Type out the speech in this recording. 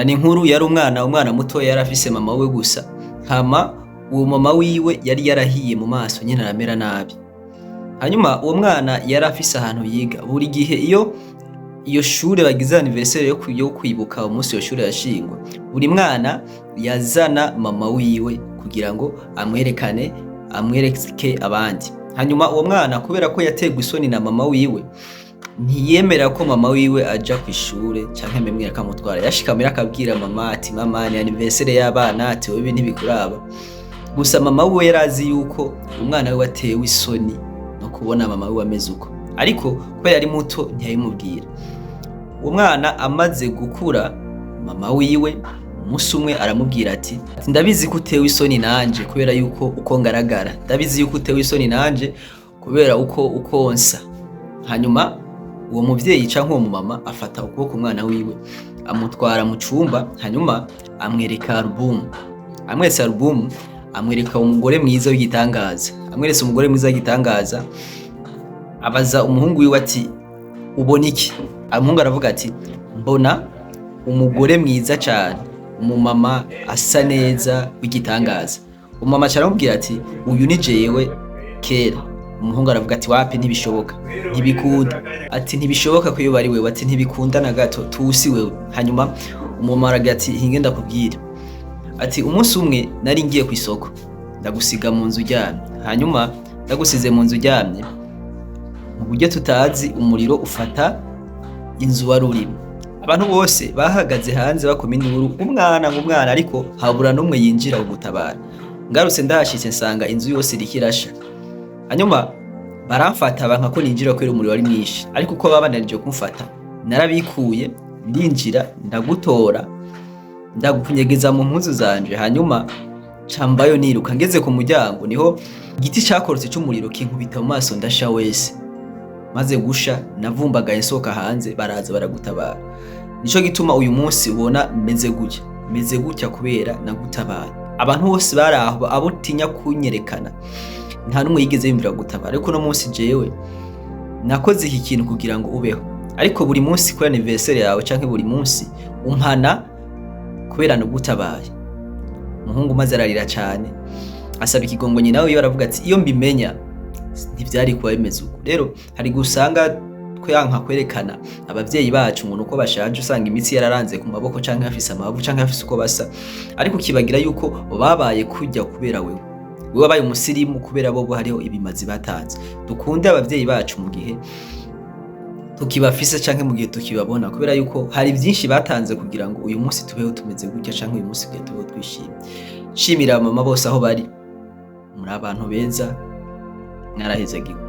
ni inkuru yari umwana muto yari afise mama we gusa, hama uwo mama wiwe yari yarahiye mu maso nyene aramera nabi. Hanyuma uwo mwana yari afise ahantu yiga, buri gihe iyo shure bagize anniversaire yo kwibuka umunsi iyo shure yashingwa, buri mwana yazana mama wiwe kugira ngo amwereke abandi. Hanyuma uwo mwana kubera ko yategwa isoni na mama wiwe, ntiyemera ko mama wiwe aja kw'ishure canke memwe akamutwara. Yashikamira akabwira mama ati mama ni anniversaire y'abana, ati wewe ntibikuraba. Gusa mama wiwe yarazi yuko umwana we watewe isoni no kubona mama wiwe ameze uko, ariko kubera yari muto ntiyabimubwira. Uwo mwana amaze gukura, mama wiwe umunsi umwe aramubwira ati ndabizi ko utewe isoni nanje kubera yuko uko ngaragara, ndabizi yuko utewe isoni nanje kubera uko nsa. Hanyuma uwo muvyeyi canke uwo mumama afata ukuboko umwana wiwe amutwara mu cumba, hanyuma amwereka album. Amweretse album, amwereka umugore mwiza w'igitangaza. Amweretse umugore mwiza w'igitangaza, abaza umuhungu wiwe ati ubona iki? Umuhungu aravuga ati mbona umugore mwiza cane, umumama asa neza w'igitangaza. Umumama aramubwira ati uyu ni jewe kera. Umuhungu aravuga ati wapi, ntibishoboka, ntibikunda. Ati ntibishoboka ko iyo bari wewe, ati ntibikunda na gato, tusi wewe. Hanyuma umumama aragira ati hinge ndakubwira, ati umunsi umwe nari ngiye ku isoko ndagusiga mu nzu uryamye, hanyuma ndagusize mu nzu uryamye, mu buryo tutazi umuriro ufata inzu wari urimo. Abantu bose bahagaze hanze bakoma induru, umwana ariko habura n'umwe yinjira gutabara. Ngarutse ndahashitse nsanga inzu yose iriko irasha. Hanyuma baramfata banka ko ninjira kubera umuriro wari mwinshi, ariko uko babandanije kumfata narabikuye ndinjira ndagutora ndagukunyegeza mu mpuzu zanje, hanyuma cambayo niruka. Ngeze ku muryango niho igiti cakorotse c'umuriro kinkubita mu maso ndasha wese. Maze gusha navumbagaye nsoka hanze, baraza baragutabara. Nico gituma uyu munsi ubona meze gutya kubera nagutabaye. Abantu bose bari aho abo tinya kunyerekana, nta numwe yigeze yumvira gutabara. Ariko no munsi jewe nakoze iki kintu kugira ngo ubeho. Ariko buri munsi kuri anniversaire yawe canke buri munsi umpana kubera nagutabaye. Umuhungu maze ararira cane, asaba ikigongo nyina we, aravuga ati iyo mbimenya ntivyari kuba bimeze uko. Rero hari gusanga twanka kwerekana abavyeyi bacu umuntu uko bashaje, usanga imitsi yararanze ku maboko canke afise amabavu canke afise uko basa, ariko kibagira yuko babaye kujya kubera wewe wabaye umusirimu, kubera bo hariho ibimazi batanze. Dukunde abavyeyi bacu mu gihe tukibafise canke mu gihe tukibabona, kubera yuko hari byinshi batanze kugira ngo uyu munsi tubeho tumeze gutya canke uyu munsi tubeho twishimye. Shimira mama bose aho bari, muri abantu beza, mwarahezagiwe.